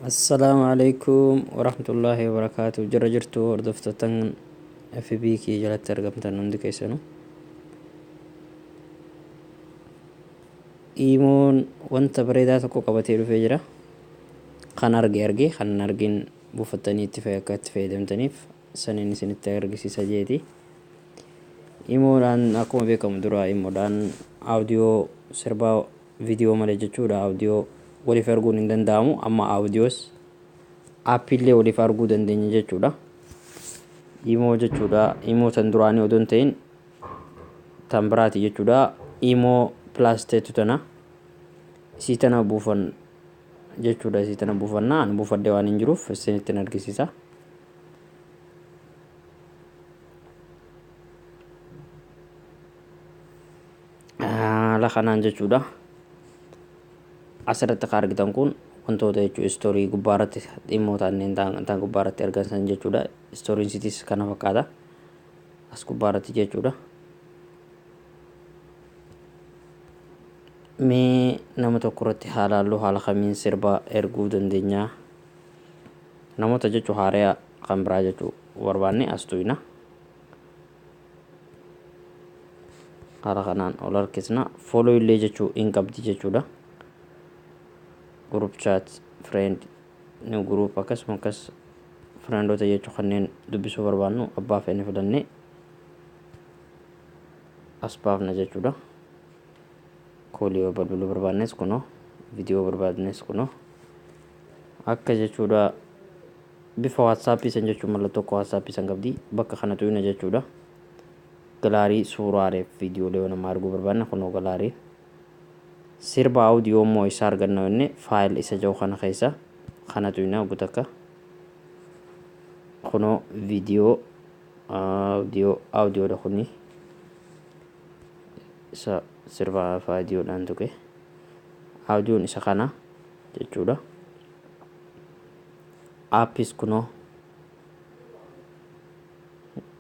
Assalamualaikum warahmatullahi wabarakatuh. Jara jirtu hordoftotan FB kii jalatti argamtan hundi keessanuu. IMOn wanta bareedaa tokko qabatee dhufee jira. Kan arge kan hin argin buufattanii akka itti fayyadamtaniif saniin isinitti agarsiisa jeeti. IMOdhaan akkuma beekamu dura IMOdhaan audio sirbaa viidiyoo malee jechuudha. Audio waliif arguun hin danda'amu, amma audios appillee waliif arguu dandeenya jechuudha. IMO jechuudha. IMO tan duraanii odoo hin ta'in tan biraati jechuudha. IMO plus teetu tana isii tana buufan jechuudha. Isii tana buufannaa ani buufadhee waan hin jiruuf isinitti agarsiisa. Haala kanaan jechuudha. Asirratti kan argitan kun wantoota jechuudha. Istoorii gubbaarratti dhimmoota anneen ta'an gubbaarratti argamsan jechuudha. Istooriin sitis kana fakkaata as gubbaarratti jechuudha. Mee nama tokko irratti haala kamiin sirba erguu dandeenya? Namoota jechuun haaraya kan biraa jechuudha barbaanne as tuyna. Haala kanaan ol harkisna. Follow illee jechuudha hin qabdi jechuudha. Group chat, friend, new group akkas friendoota jechuun kanneen dubbisuu barbaannu abbaa feene filannee as baafna jechuudha. Koolii balbaluu barbaannes kunoo, viidiyoo barbaadnes kunoo akka jechuudha. Bifa WhatsApp san jechuun mallattoo WhatsApp san qabdi. Bakka kana tuyna jechuudha. Galaarii suuraalee fi viidiyoolee nama arguu barbaanna kunoo galaarii. Sirba audio immoo isa arganna jenne faayil isa jiru kana keessa kana tuyna guutakka. Kunoo viidiyoo audioodha kuni isa sirba audioodhaan tuqe. Audioon isa kana jechuudha. Appis kunoo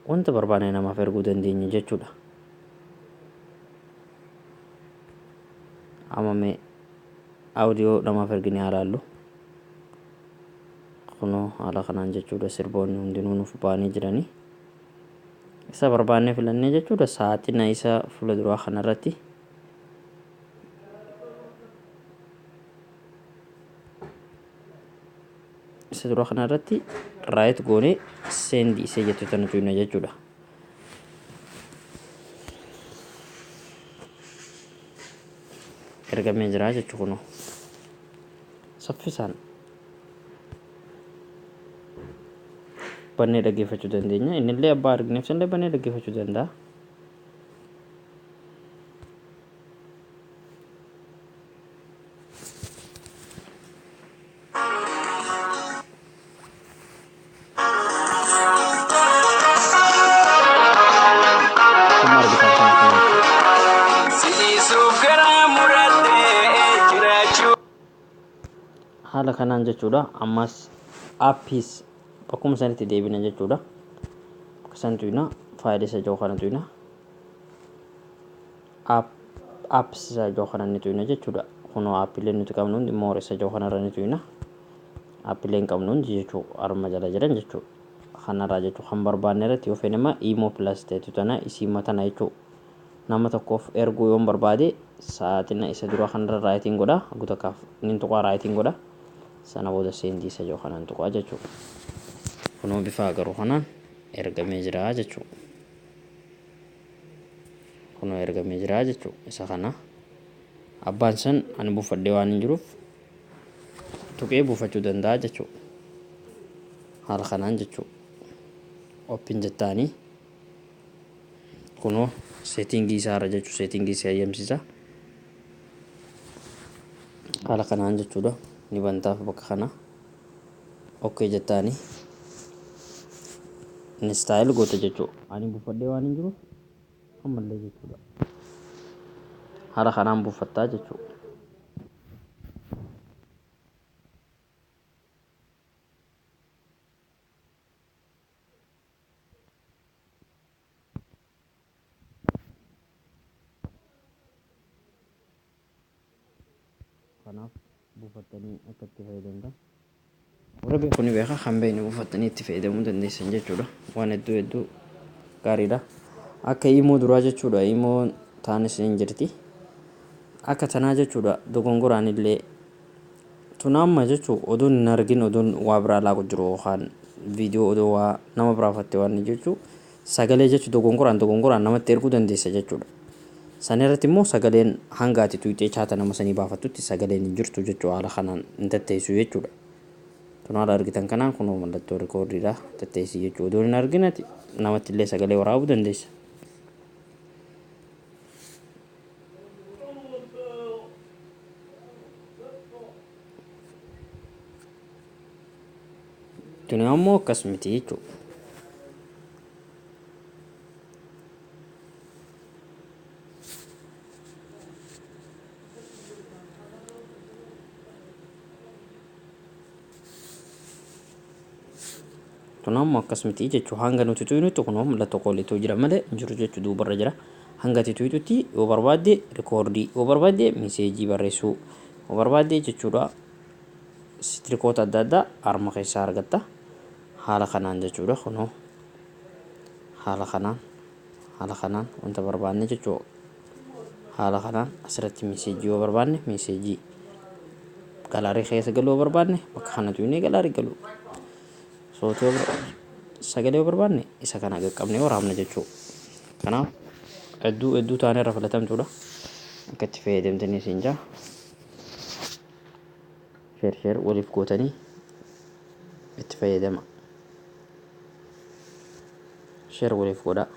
wanta barbaanne namaaf erguu dandeenya jechuudha. Amma mee audio namaaf ergine haa ilaallu. Kunoo haala kanaan jechuudha. Sirboonni hundinuu nuuf ba'anii jiranii. Isa barbaanne filannee jechuudha. Sa'aatina isa fuula duraa kanarratti isa duraa kanarratti raayit goonee seendi isee jettu tana tuyna jechuudha. Ergamee jira jechuudha kunoo saffisaan bannee dhaggeeffachuu dandeenya. Innillee abbaa argineef sanillee bannee dhaggeeffachuu danda'a. Haala kanaan jechuudha. Ammas appis bakkuma sanitti deebina jechuudha. Bakka tuyna faayil isa jiru kana tuyna. Apps isa jiru kana ni tuyna jechuudha. Kunoo appileen nuti qabnu hundi moor isa jiru kanarra ni tuyna. Appileen qabnu hundi jechuudha arma jala jiran jechuudha. Kanarraa jechuudha kan barbaanne irratti yoo feene immoo IMO plus teetu tana isii matana jechuudha. Nama tokkoof erguu yoon barbaade sa'aatina isa dura kanarra raayitiin godha. Guutakkaaf nin tuqaa raayitiin godha. Sana booda seendii isa jiru kanaan tuqaa jechuudha. Kunoo bifa agaruu kanaan ergamee jira jechuudha. Kunoo ergamee jira jechuudha. Isa kana abbaan san ani buufadhee waan hin jiruuf tuqee buufachuu danda'a jechuudha. Haala kanaan jechuudha. Oppin jettaanii kunoo seetingii isaarra jechuudha. Seetingii isa ayyamsiisa. Haala kanaan jechuudha. Ni bantaaf bakka kana okkee jettaanii inni istaayil goota jechuudha. Ani buufadhee waan hin jiruuf ammallee jechuudha. Haala kanaan buufattaa jechuudha. Kanaaf buufattanii akka itti fayyadamtan rabbi kuni beeka hambeeni buufattanii itti fayyadamuu dandeessan jechuudha. Waan hedduu gaariidha. Akka imoo duraa jechuudha. Imoon taanis hin jirti. Akka tanaa jechuudha dogongoraan illee tunaamma jechuun oduun hin argin oduun waa biraa laaku jiru yookaan viidiyoo oduu waa nama biraafatte waan jechuun sagalee jechuun dogongoraan namatti erguu dandeessa jechuudha. San irratti immoo sagaleen hanga ati tuuxee chaata nama sanii baafattutti sagaleen hin jirtu jechuudha. Haala kanaan hin tatteessu jechuudha. Tunaala argitan kanaan kunoo mallattoo rikoordiidha tatteessii jechuudha. Oduun hin arginati namatti illee sagalee waraabuu dandeessa. Tuni ammoo akkas miti jechuudha. Tunaammoo akkas miti jechuudha. Hanga nuti tuynutti kunoo mallattoo qooliitu jira malee jiru jechuudha duubarra jira. Hanga ati tuytutti yoo barbaadde rikoordii yoo barbaadde miseejii barreessuu yoo barbaadde jechuudha. Sitirikoota adda addaa harma keessaa argatta. Haala kanaan jechuudha kunoo haala kanaan wanta barbaanne jechuudha. Haala kanaan asirratti miseejii yoo barbaanne miseejii galaarii keessa galuu yoo barbaanne bakka kana tuynee galaarii galuu. Sootii sagalee yoo barbaanne isa kana qaqqabnee waraabna jechuudha. Kanaaf hedduu taanee irra filatamtuudha. Akka itti fayyadamtanii isin jaa. Sheer waliif gootanii itti fayyadama. Sheer waliif godhaa.